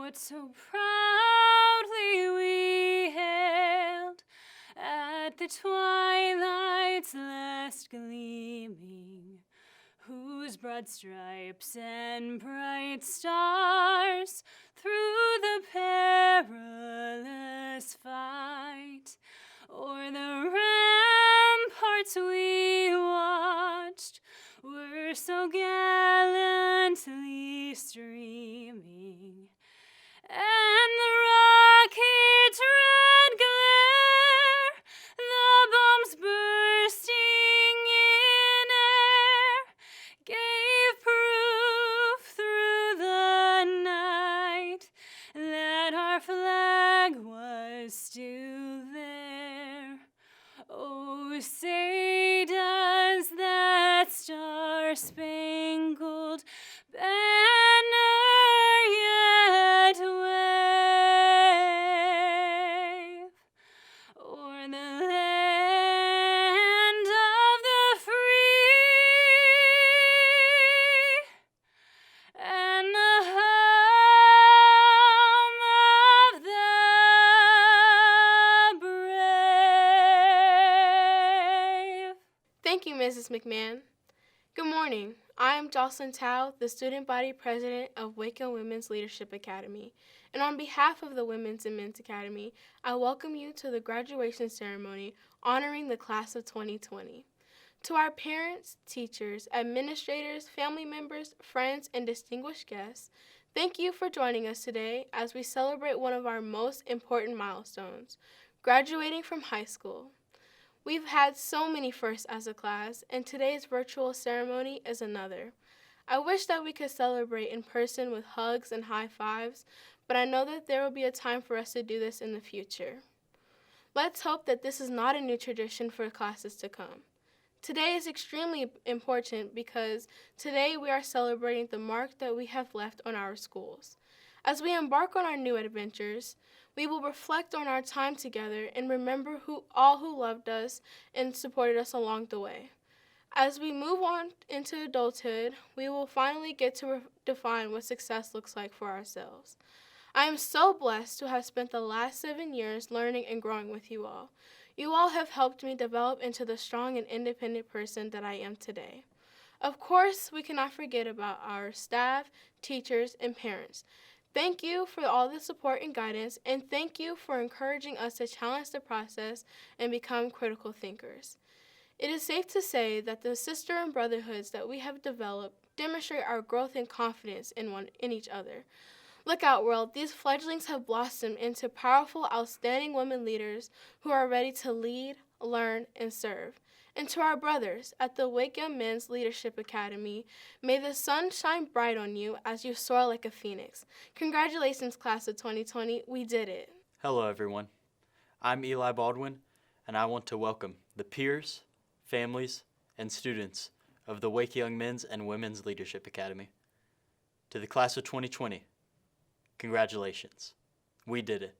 what so proudly we hailed at the twilight's last gleaming, whose broad stripes and bright stars through the perilous fight o'er the ramparts we watched were so gallantly streaming, and the rocket's red glare, the bombs bursting in air, gave proof through the night that our flag was still there. Oh, say does that star-spangled banner yet wave o'er the land of the free and the home of the brave? Thank you, Mrs. McMahon. Good morning. I am Jocelyn Tao, the Student Body President of Waco Women's Leadership Academy, and on behalf of the Women's and Men's Academy, I welcome you to the graduation ceremony honoring the class of 2020. To our parents, teachers, administrators, family members, friends, and distinguished guests, thank you for joining us today as we celebrate one of our most important milestones, graduating from high school. We've had so many firsts as a class, and today's virtual ceremony is another. I wish that we could celebrate in person with hugs and high fives, but I know that there will be a time for us to do this in the future. Let's hope that this is not a new tradition for classes to come. Today is extremely important because today we are celebrating the mark that we have left on our schools. As we embark on our new adventures, we will reflect on our time together and remember all who loved us and supported us along the way. As we move on into adulthood, we will finally get to define what success looks like for ourselves. I am so blessed to have spent the last 7 years learning and growing with you all. You all have helped me develop into the strong and independent person that I am today. Of course, we cannot forget about our staff, teachers, and parents. Thank you for all the support and guidance, and thank you for encouraging us to challenge the process and become critical thinkers. It is safe to say that the sister and brotherhoods that we have developed demonstrate our growth and confidence in each other. Look out, world, these fledglings have blossomed into powerful, outstanding women leaders who are ready to lead, learn, and serve. And to our brothers at the Waco Men's Leadership Academy, may the sun shine bright on you as you soar like a phoenix. Congratulations, class of 2020. We did it. Hello, everyone. I'm Eli Baldwin, and I want to welcome the peers, families, and students of the Wake Young Men's and Women's Leadership Academy. To the class of 2020, congratulations. We did it.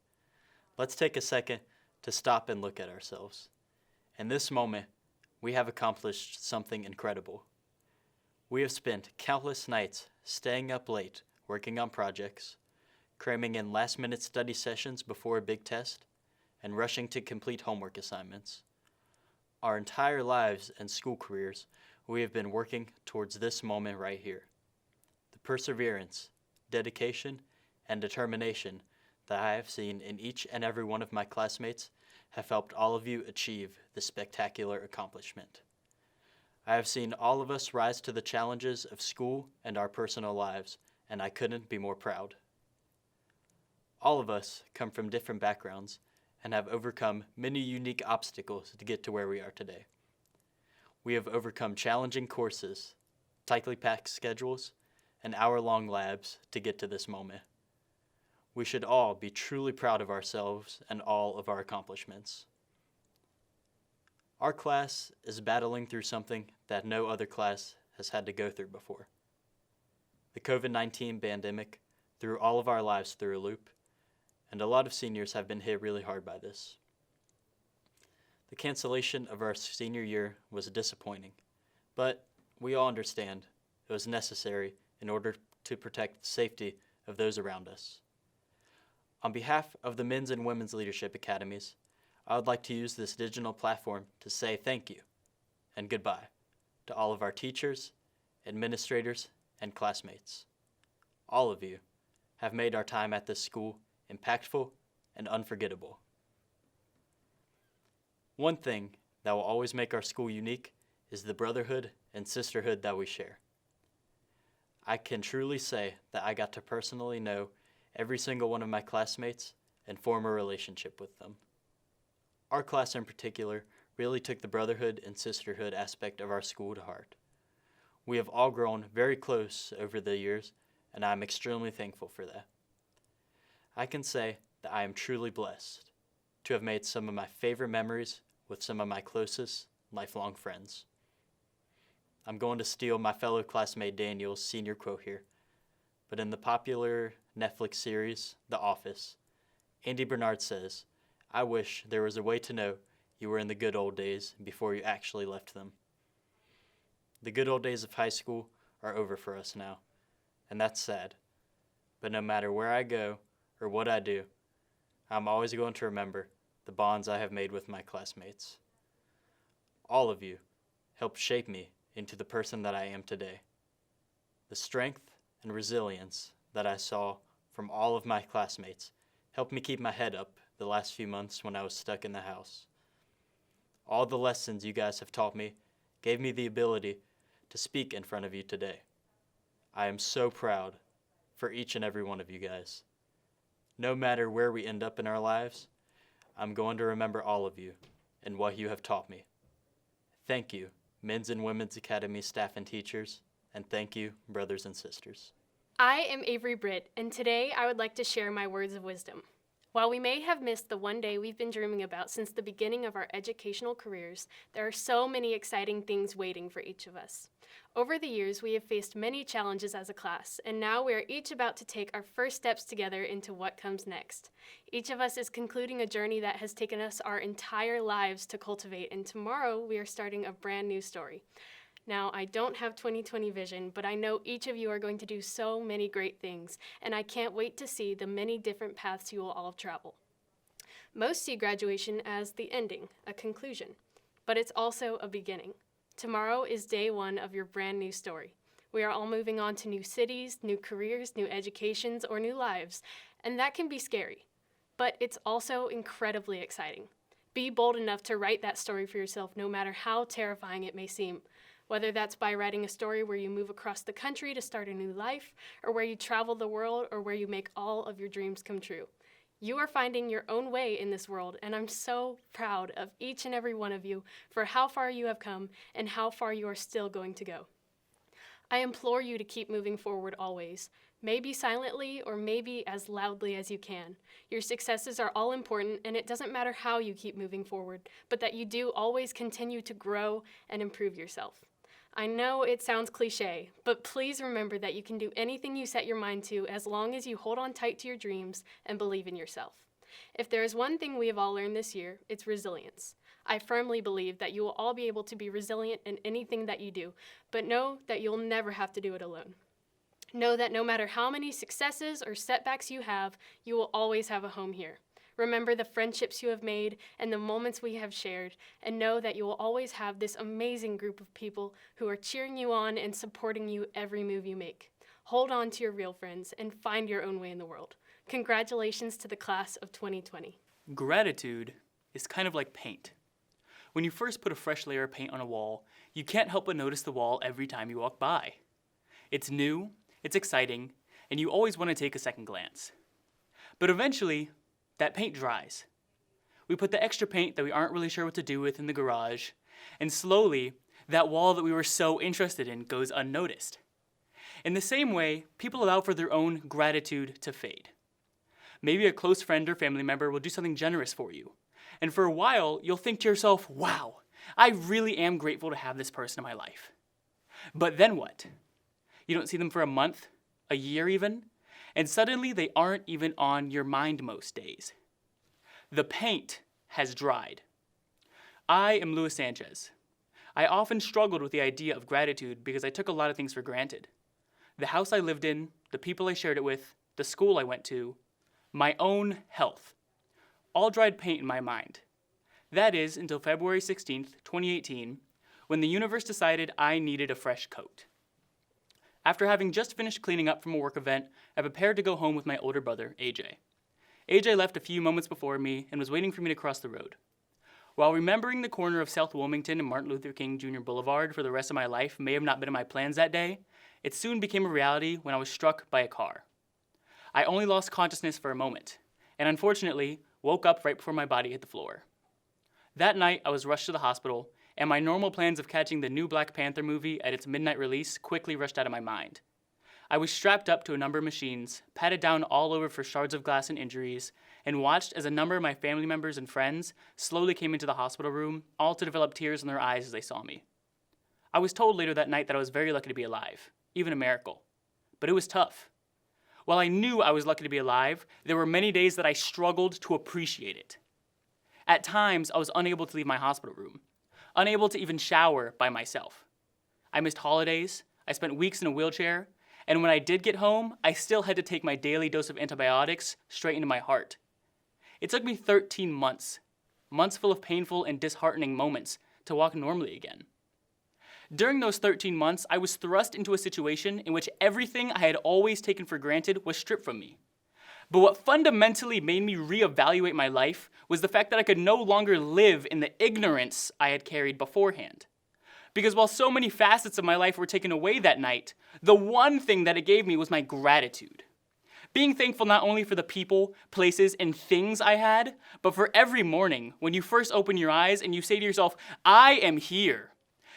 Let's take a second to stop and look at ourselves. In this moment, we have accomplished something incredible. We have spent countless nights staying up late working on projects, cramming in last-minute study sessions before a big test, and rushing to complete homework assignments. Our entire lives and school careers, we have been working towards this moment right here. The perseverance, dedication, and determination that I have seen in each and every one of my classmates have helped all of you achieve this spectacular accomplishment. I have seen all of us rise to the challenges of school and our personal lives, and I couldn't be more proud. All of us come from different backgrounds and have overcome many unique obstacles to get to where we are today. We have overcome challenging courses, tightly packed schedules, and hour-long labs to get to this moment. We should all be truly proud of ourselves and all of our accomplishments. Our class is battling through something that no other class has had to go through before. The COVID-19 pandemic threw all of our lives through a loop, and a lot of seniors have been hit really hard by this. The cancellation of our senior year was disappointing, but we all understand it was necessary in order to protect the safety of those around us. On behalf of the Men's and Women's Leadership Academies, I would like to use this digital platform to say thank you and goodbye to all of our teachers, administrators, and classmates. All of you have made our time at this school impactful and unforgettable. One thing that will always make our school unique is the brotherhood and sisterhood that we share. I can truly say that I got to personally know every single one of my classmates and form a relationship with them. Our class in particular really took the brotherhood and sisterhood aspect of our school to heart. We have all grown very close over the years, and I am extremely thankful for that. I can say that I am truly blessed to have made some of my favorite memories with some of my closest lifelong friends. I'm going to steal my fellow classmate Daniel's senior quote here, but in the popular Netflix series, The Office, Andy Bernard says, "I wish there was a way to know you were in the good old days before you actually left them." The good old days of high school are over for us now, and that's sad. But no matter where I go or what I do, I'm always going to remember the bonds I have made with my classmates. All of you helped shape me into the person that I am today. The strength and resilience that I saw from all of my classmates helped me keep my head up the last few months when I was stuck in the house. All the lessons you guys have taught me gave me the ability to speak in front of you today. I am so proud for each and every one of you guys. No matter where we end up in our lives, I'm going to remember all of you and what you have taught me. Thank you, Men's and Women's Academy staff and teachers, and thank you, brothers and sisters. I am Avery Britt, and today I would like to share my words of wisdom. While we may have missed the one day we've been dreaming about since the beginning of our educational careers, there are so many exciting things waiting for each of us. Over the years, we have faced many challenges as a class, and now we are each about to take our first steps together into what comes next. Each of us is concluding a journey that has taken us our entire lives to cultivate, and tomorrow we are starting a brand new story. Now, I don't have 20/20 vision, but I know each of you are going to do so many great things, and I can't wait to see the many different paths you will all travel. Most see graduation as the ending, a conclusion, but it's also a beginning. Tomorrow is day one of your brand new story. We are all moving on to new cities, new careers, new educations, or new lives, and that can be scary, but it's also incredibly exciting. Be bold enough to write that story for yourself, no matter how terrifying it may seem. Whether that's by writing a story where you move across the country to start a new life, or where you travel the world, or where you make all of your dreams come true. You are finding your own way in this world, and I'm so proud of each and every one of you for how far you have come and how far you are still going to go. I implore you to keep moving forward always, maybe silently or maybe as loudly as you can. Your successes are all important, and it doesn't matter how you keep moving forward, but that you do always continue to grow and improve yourself. I know it sounds cliche, but please remember that you can do anything you set your mind to as long as you hold on tight to your dreams and believe in yourself. If there is one thing we have all learned this year, it's resilience. I firmly believe that you will all be able to be resilient in anything that you do, but know that you'll never have to do it alone. Know that no matter how many successes or setbacks you have, you will always have a home here. Remember the friendships you have made and the moments we have shared, and know that you will always have this amazing group of people who are cheering you on and supporting you every move you make. Hold on to your real friends and find your own way in the world. Congratulations to the class of 2020. Gratitude is kind of like paint. When you first put a fresh layer of paint on a wall, you can't help but notice the wall every time you walk by. It's new, it's exciting, and you always want to take a second glance. But eventually, that paint dries. We put the extra paint that we aren't really sure what to do with in the garage, and slowly, that wall that we were so interested in goes unnoticed. In the same way, people allow for their own gratitude to fade. Maybe a close friend or family member will do something generous for you, and for a while, you'll think to yourself, wow, I really am grateful to have this person in my life. But then what? You don't see them for a month, a year even, and suddenly they aren't even on your mind most days. The paint has dried. I am Luis Sanchez. I often struggled with the idea of gratitude because I took a lot of things for granted. The house I lived in, the people I shared it with, the school I went to, my own health. All dried paint in my mind. That is until February 16th, 2018, when the universe decided I needed a fresh coat. After having just finished cleaning up from a work event, I prepared to go home with my older brother, AJ. AJ left a few moments before me and was waiting for me to cross the road. While remembering the corner of South Wilmington and Martin Luther King Jr. Boulevard for the rest of my life may have not been in my plans that day, it soon became a reality when I was struck by a car. I only lost consciousness for a moment, and unfortunately, woke up right before my body hit the floor. That night, I was rushed to the hospital, and my normal plans of catching the new Black Panther movie at its midnight release quickly rushed out of my mind. I was strapped up to a number of machines, patted down all over for shards of glass and injuries, and watched as a number of my family members and friends slowly came into the hospital room, all to develop tears in their eyes as they saw me. I was told later that night that I was very lucky to be alive, even a miracle. But it was tough. While I knew I was lucky to be alive, there were many days that I struggled to appreciate it. At times, I was unable to leave my hospital room, unable to even shower by myself. I missed holidays, I spent weeks in a wheelchair, and when I did get home, I still had to take my daily dose of antibiotics straight into my heart. It took me 13 months full of painful and disheartening moments, to walk normally again. During those 13 months, I was thrust into a situation in which everything I had always taken for granted was stripped from me. But what fundamentally made me reevaluate my life was the fact that I could no longer live in the ignorance I had carried beforehand. Because while so many facets of my life were taken away that night, the one thing that it gave me was my gratitude. Being thankful not only for the people, places, and things I had, but for every morning when you first open your eyes and you say to yourself, I am here.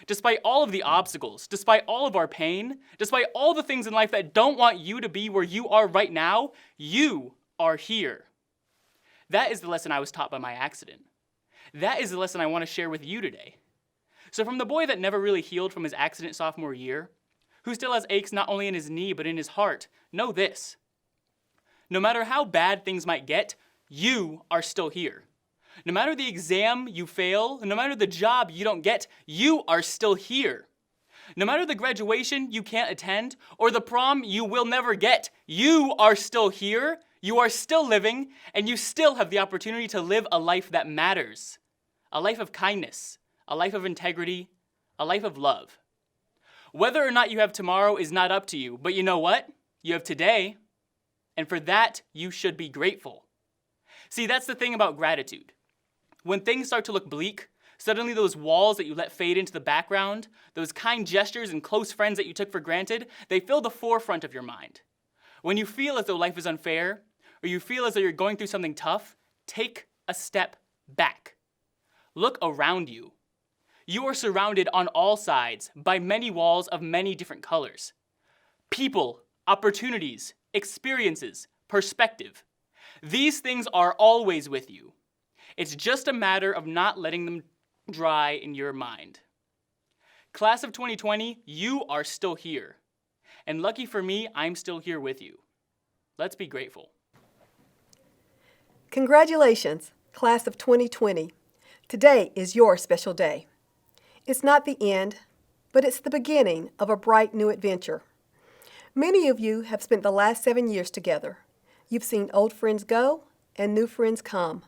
Despite all of the obstacles, despite all of our pain, despite all the things in life that don't want you to be where you are right now, you are here. That is the lesson I was taught by my accident. That is the lesson I want to share with you today. So from the boy that never really healed from his accident sophomore year, who still has aches not only in his knee but in his heart, know this. No matter how bad things might get, you are still here. No matter the exam you fail, no matter the job you don't get, you are still here. No matter the graduation you can't attend or the prom you will never get, you are still here, you are still living, and you still have the opportunity to live a life that matters. A life of kindness, a life of integrity, a life of love. Whether or not you have tomorrow is not up to you, but you know what? You have today, and for that, you should be grateful. See, that's the thing about gratitude. When things start to look bleak, suddenly those walls that you let fade into the background, those kind gestures and close friends that you took for granted, they fill the forefront of your mind. When you feel as though life is unfair, or you feel as though you're going through something tough, take a step back. Look around you. You are surrounded on all sides by many walls of many different colors. People, opportunities, experiences, perspective. These things are always with you. It's just a matter of not letting them dry in your mind. Class of 2020, you are still here. And lucky for me, I'm still here with you. Let's be grateful. Congratulations, Class of 2020. Today is your special day. It's not the end, but it's the beginning of a bright new adventure. Many of you have spent the last 7 years together. You've seen old friends go and new friends come.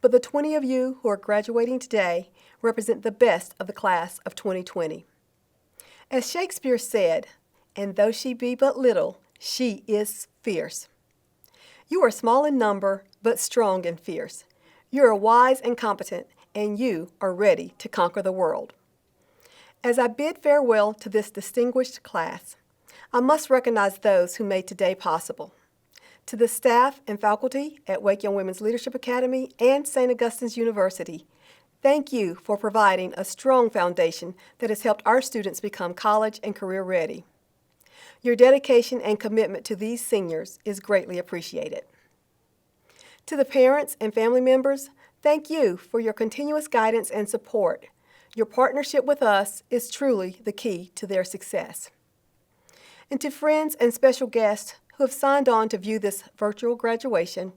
But the 20 of you who are graduating today represent the best of the class of 2020. As Shakespeare said, and though she be but little, she is fierce. You are small in number, but strong and fierce. You are wise and competent, and you are ready to conquer the world. As I bid farewell to this distinguished class, I must recognize those who made today possible. To the staff and faculty at Wake Young Women's Leadership Academy and St. Augustine's University, thank you for providing a strong foundation that has helped our students become college and career ready. Your dedication and commitment to these seniors is greatly appreciated. To the parents and family members, thank you for your continuous guidance and support. Your partnership with us is truly the key to their success. And to friends and special guests who have signed on to view this virtual graduation,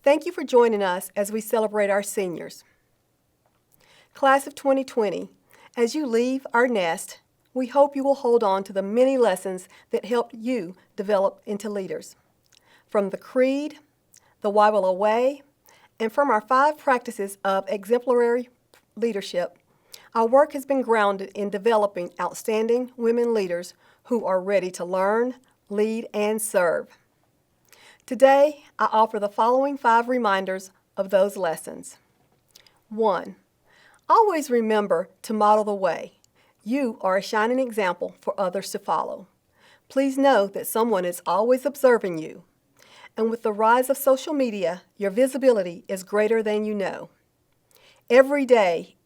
thank you for joining us as we celebrate our seniors. Class of 2020, as you leave our nest, we hope you will hold on to the many lessons that helped you develop into leaders. From the creed, the Why Will Away, and from our 5 practices of exemplary leadership, our work has been grounded in developing outstanding women leaders who are ready to learn, lead, and serve. Today, I offer the following 5 reminders of those lessons. 1. Always remember to model the way. You are a shining example for others to follow. Please know that someone is always observing you. And with the rise of social media, your visibility is greater than you know. Every day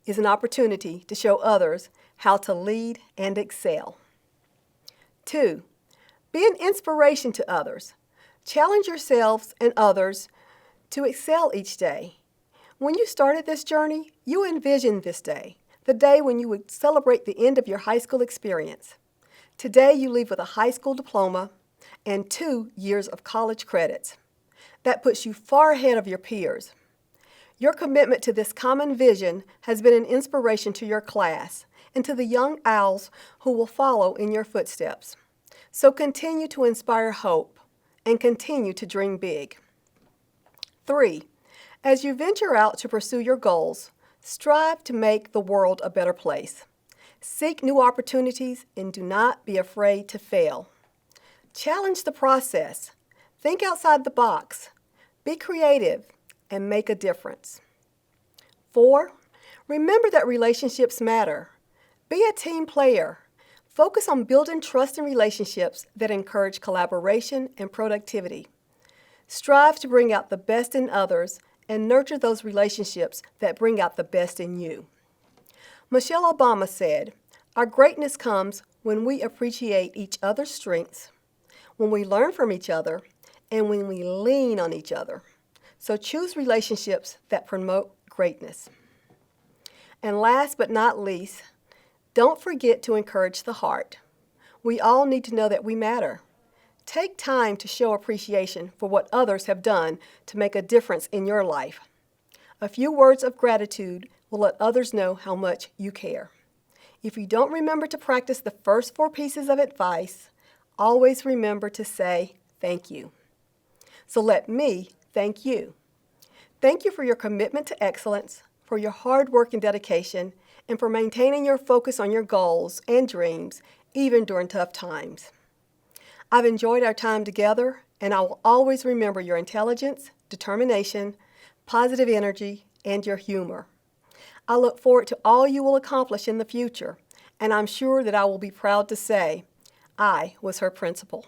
is an opportunity to show others how to lead and excel. 2. Be an inspiration to others. Challenge yourselves and others to excel each day. When you started this journey, you envisioned this day, the day when you would celebrate the end of your high school experience. Today, you leave with a high school diploma and 2 years of college credits. That puts you far ahead of your peers. Your commitment to this common vision has been an inspiration to your class and to the young owls who will follow in your footsteps. So continue to inspire hope and continue to dream big. 3. As you venture out to pursue your goals, strive to make the world a better place. Seek new opportunities and do not be afraid to fail. Challenge the process. Think outside the box. Be creative and make a difference. 4. Remember that relationships matter. Be a team player. Focus on building trust in relationships that encourage collaboration and productivity. Strive to bring out the best in others and nurture those relationships that bring out the best in you. Michelle Obama said, "Our greatness comes when we appreciate each other's strengths, when we learn from each other, and when we lean on each other." So choose relationships that promote greatness. And last but not least, don't forget to encourage the heart. We all need to know that we matter. Take time to show appreciation for what others have done to make a difference in your life. A few words of gratitude will let others know how much you care. If you don't remember to practice the first 4 pieces of advice, always remember to say thank you. So let me thank you. Thank you for your commitment to excellence, for your hard work and dedication, and for maintaining your focus on your goals and dreams, even during tough times. I've enjoyed our time together, and I will always remember your intelligence, determination, positive energy, and your humor. I look forward to all you will accomplish in the future, and I'm sure that I will be proud to say, I was her principal.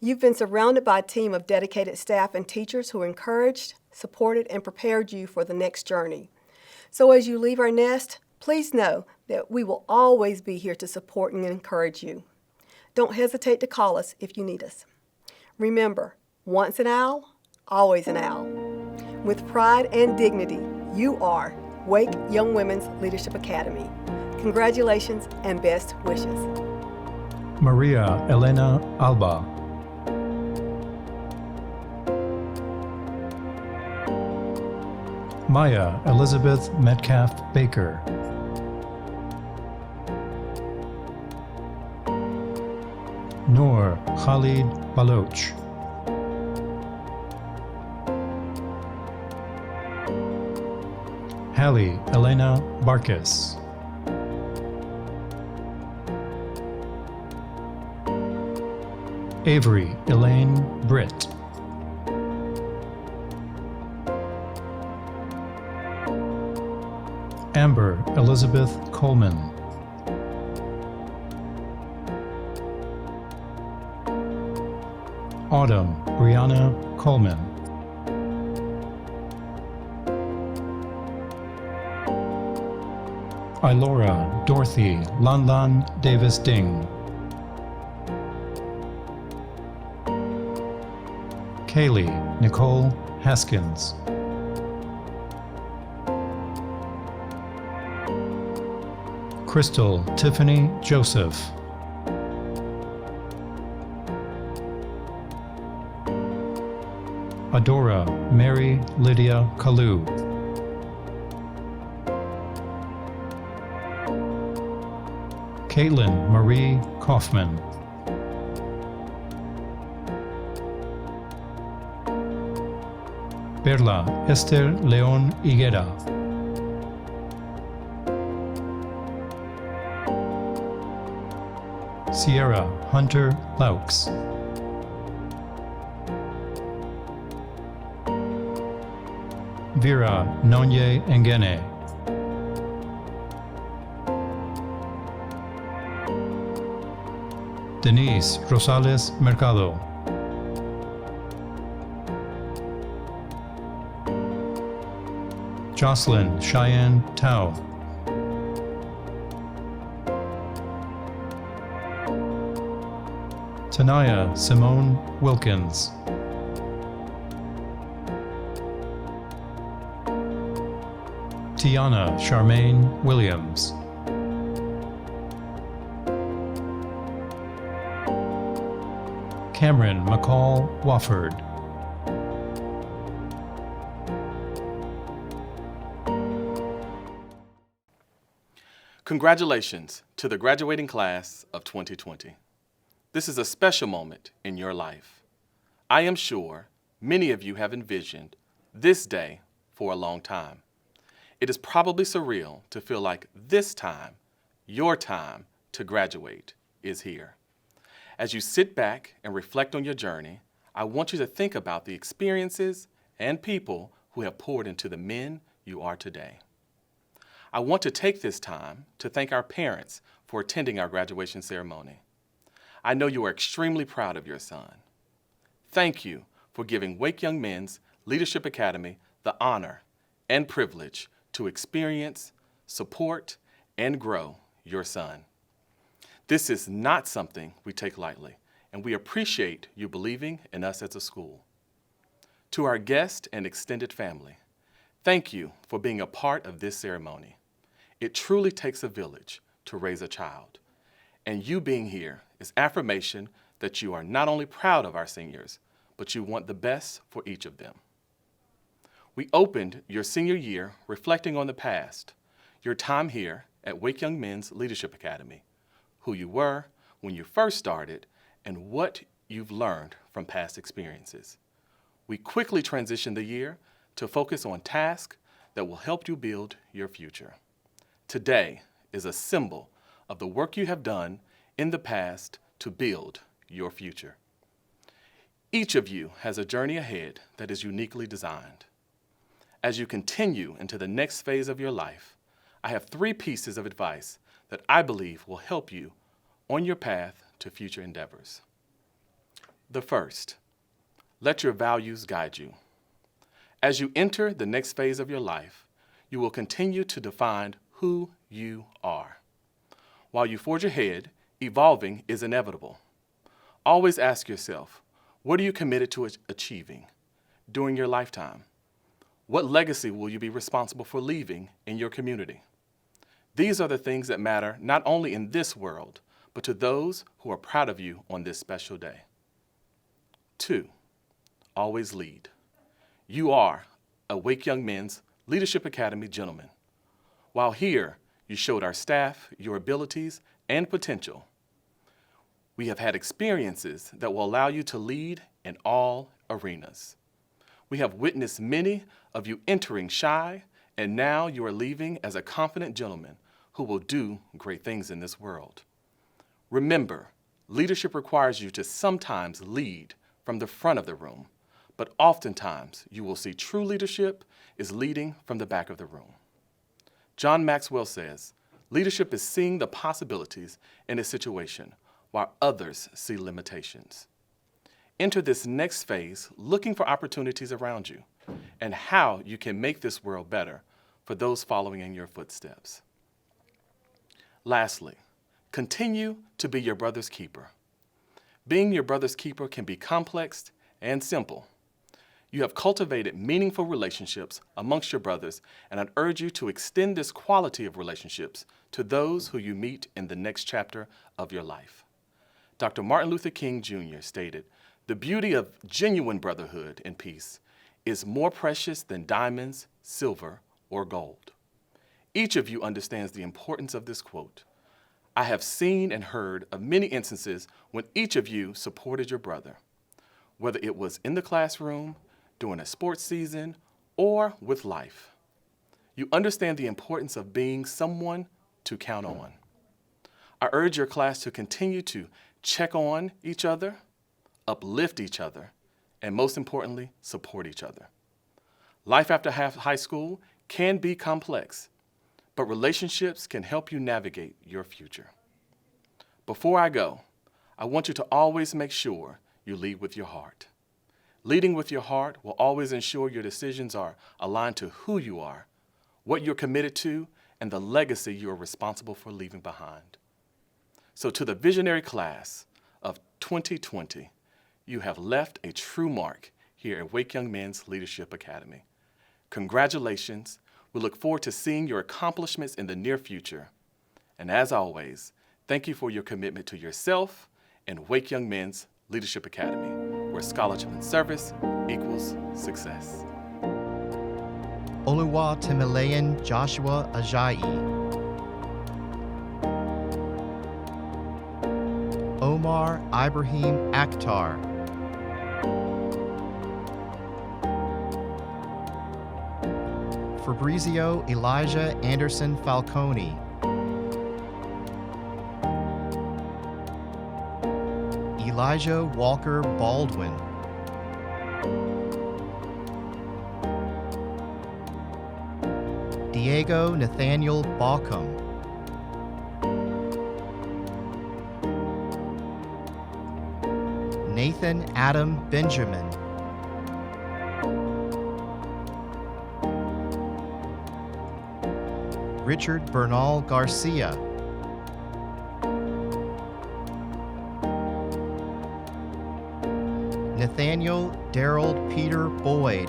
You've been surrounded by a team of dedicated staff and teachers who encouraged, supported, and prepared you for the next journey. So as you leave our nest, please know that we will always be here to support and encourage you. Don't hesitate to call us if you need us. Remember, once an owl, always an owl. With pride and dignity, you are Wake Young Women's Leadership Academy. Congratulations and best wishes. Maria Elena Alba. Maya Elizabeth Metcalf Baker. Noor Khalid Baloch. Hallie Elena Barkis. Avery Elaine Britt. Amber Elizabeth Coleman. Autumn Brianna Coleman. Ilora Dorothy Lanlan Davis Ding. Kaylee Nicole Haskins. Crystal Tiffany Joseph. Adora Mary Lydia Kalu. Caitlin Marie Kaufman. Perla Esther León Higuera. Sierra Hunter Laux. Vera Nonye Engene. Denise Rosales Mercado. Jocelyn Cheyenne Tao. Tanaya Simone Wilkins. Tiana Charmaine Williams. Cameron McCall Wofford. Congratulations to the graduating class of 2020. This is a special moment in your life. I am sure many of you have envisioned this day for a long time. It is probably surreal to feel like this time, your time to graduate, is here. As you sit back and reflect on your journey, I want you to think about the experiences and people who have poured into the men you are today. I want to take this time to thank our parents for attending our graduation ceremony. I know you are extremely proud of your son. Thank you for giving Wake Young Men's Leadership Academy the honor and privilege to experience, support, and grow your son. This is not something we take lightly, and we appreciate you believing in us as a school. To our guest and extended family, thank you for being a part of this ceremony. It truly takes a village to raise a child, and you being here is affirmation that you are not only proud of our seniors, but you want the best for each of them. We opened your senior year reflecting on the past, your time here at Wake Young Men's Leadership Academy, who you were when you first started, and what you've learned from past experiences. We quickly transitioned the year to focus on tasks that will help you build your future. Today is a symbol of the work you have done in the past to build your future. Each of you has a journey ahead that is uniquely designed. As you continue into the next phase of your life, I have 3 pieces of advice that I believe will help you on your path to future endeavors. The first, let your values guide you. As you enter the next phase of your life, you will continue to define who you are. While you forge ahead, evolving is inevitable. Always ask yourself, what are you committed to achieving during your lifetime? What legacy will you be responsible for leaving in your community? These are the things that matter not only in this world, but to those who are proud of you on this special day. 2, always lead. You are a Wake Young Men's Leadership Academy gentleman. While here, you showed our staff your abilities and potential. We have had experiences that will allow you to lead in all arenas. We have witnessed many of you entering shy, and now you are leaving as a confident gentleman who will do great things in this world. Remember, leadership requires you to sometimes lead from the front of the room, but oftentimes you will see true leadership is leading from the back of the room. John Maxwell says, leadership is seeing the possibilities in a situation while others see limitations. Enter this next phase looking for opportunities around you and how you can make this world better for those following in your footsteps. Lastly, continue to be your brother's keeper. Being your brother's keeper can be complex and simple. You have cultivated meaningful relationships amongst your brothers, and I'd urge you to extend this quality of relationships to those who you meet in the next chapter of your life. Dr. Martin Luther King Jr. stated, "The beauty of genuine brotherhood and peace is more precious than diamonds, silver, or gold." Each of you understands the importance of this quote. I have seen and heard of many instances when each of you supported your brother, whether it was in the classroom, during a sports season, or with life. You understand the importance of being someone to count on. I urge your class to continue to check on each other, uplift each other, and most importantly, support each other. Life after high school can be complex, but relationships can help you navigate your future. Before I go, I want you to always make sure you lead with your heart. Leading with your heart will always ensure your decisions are aligned to who you are, what you're committed to, and the legacy you are responsible for leaving behind. So to the visionary class of 2020, you have left a true mark here at Wake Young Men's Leadership Academy. Congratulations. We look forward to seeing your accomplishments in the near future. And as always, thank you for your commitment to yourself and Wake Young Men's Leadership Academy, where scholarship and service equals success. Oluwa Timileyan Joshua Ajayi. Omar Ibrahim Akhtar. Fabrizio Elijah Anderson Falcone. Elijah Walker Baldwin. Diego Nathaniel Baucom. Nathan Adam Benjamin. Richard Bernal Garcia. Nathaniel Daryl Peter Boyd.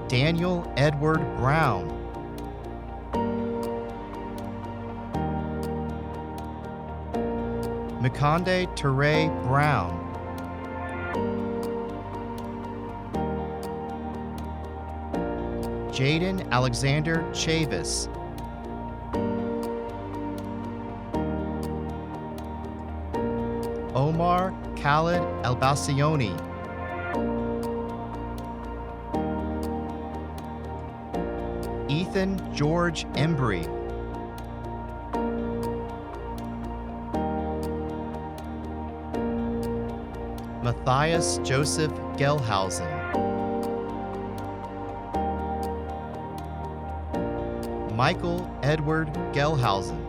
Daniel Edward Brown. Makonde Ture Brown. Jaden Alexander Chavis. Omar Khalid Albacioni. Ethan George Embry. Matthias Joseph Gelhausen. Michael Edward Gelhausen.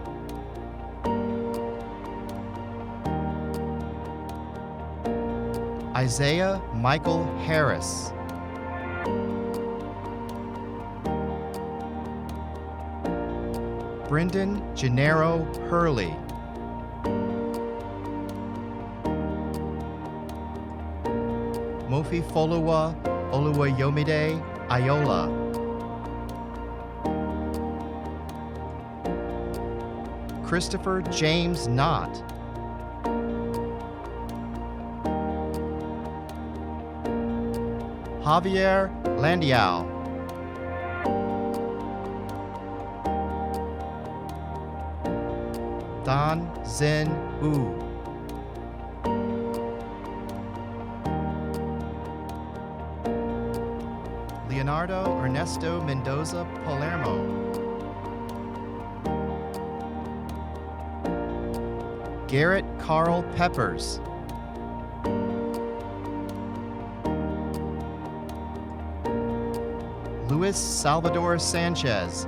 Isaiah Michael Harris. Brendan Gennaro Hurley. Mofi Foluwa Oluwayomide Ayola. Christopher James Knott. Javier Landiao. Don Zen Wu. Leonardo Ernesto Mendoza Palermo. Garrett Carl Peppers. Luis Salvador Sanchez.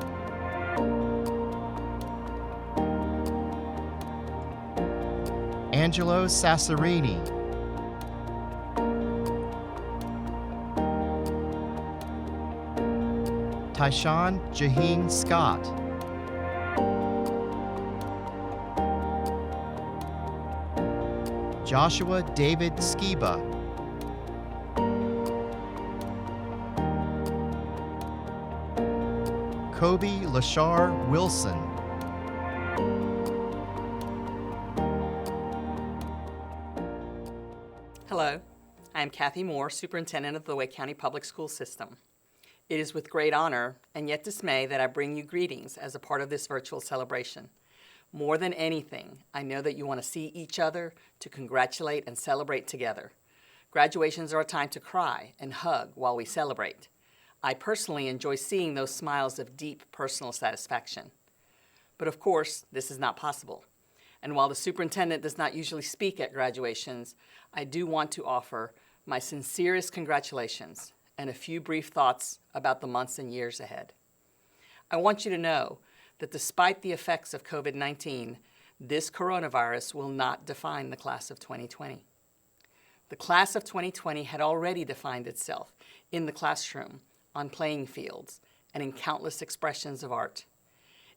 Angelo Sassarini. Tyshawn Jaheen Scott. Joshua David Skiba. Kobe Lashar Wilson. Hello, I am Kathy Moore, Superintendent of the Wake County Public School System. It is with great honor and yet dismay that I bring you greetings as a part of this virtual celebration. More than anything, I know that you want to see each other, to congratulate and celebrate together. Graduations are a time to cry and hug while we celebrate. I personally enjoy seeing those smiles of deep personal satisfaction. But of course, this is not possible. And while the superintendent does not usually speak at graduations, I do want to offer my sincerest congratulations and a few brief thoughts about the months and years ahead. I want you to know that despite the effects of COVID-19, this coronavirus will not define the class of 2020. The class of 2020 had already defined itself in the classroom, on playing fields, and in countless expressions of art.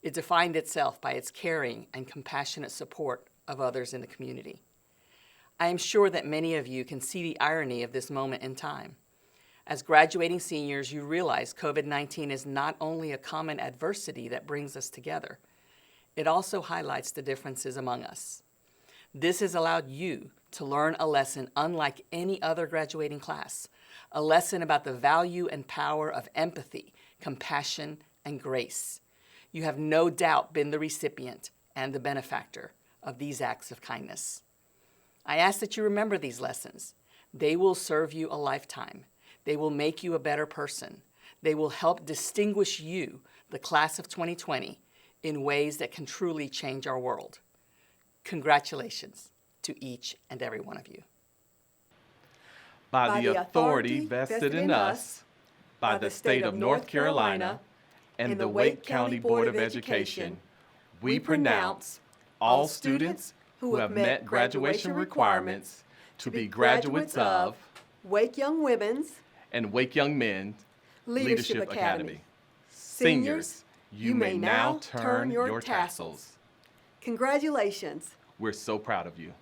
It defined itself by its caring and compassionate support of others in the community. I am sure that many of you can see the irony of this moment in time. As graduating seniors, you realize COVID-19 is not only a common adversity that brings us together, it also highlights the differences among us. This has allowed you to learn a lesson unlike any other graduating class, a lesson about the value and power of empathy, compassion, and grace. You have no doubt been the recipient and the benefactor of these acts of kindness. I ask that you remember these lessons. They will serve you a lifetime. They will make you a better person. They will help distinguish you, the class of 2020, in ways that can truly change our world. Congratulations to each and every one of you. By the authority vested in us by the state of North Carolina and the Wake County Board of Education, we pronounce all students who have met graduation requirements to be graduates of Wake Young Women's and Wake Young Men's Leadership Academy. Seniors, you may now turn your tassels. Congratulations. We're so proud of you.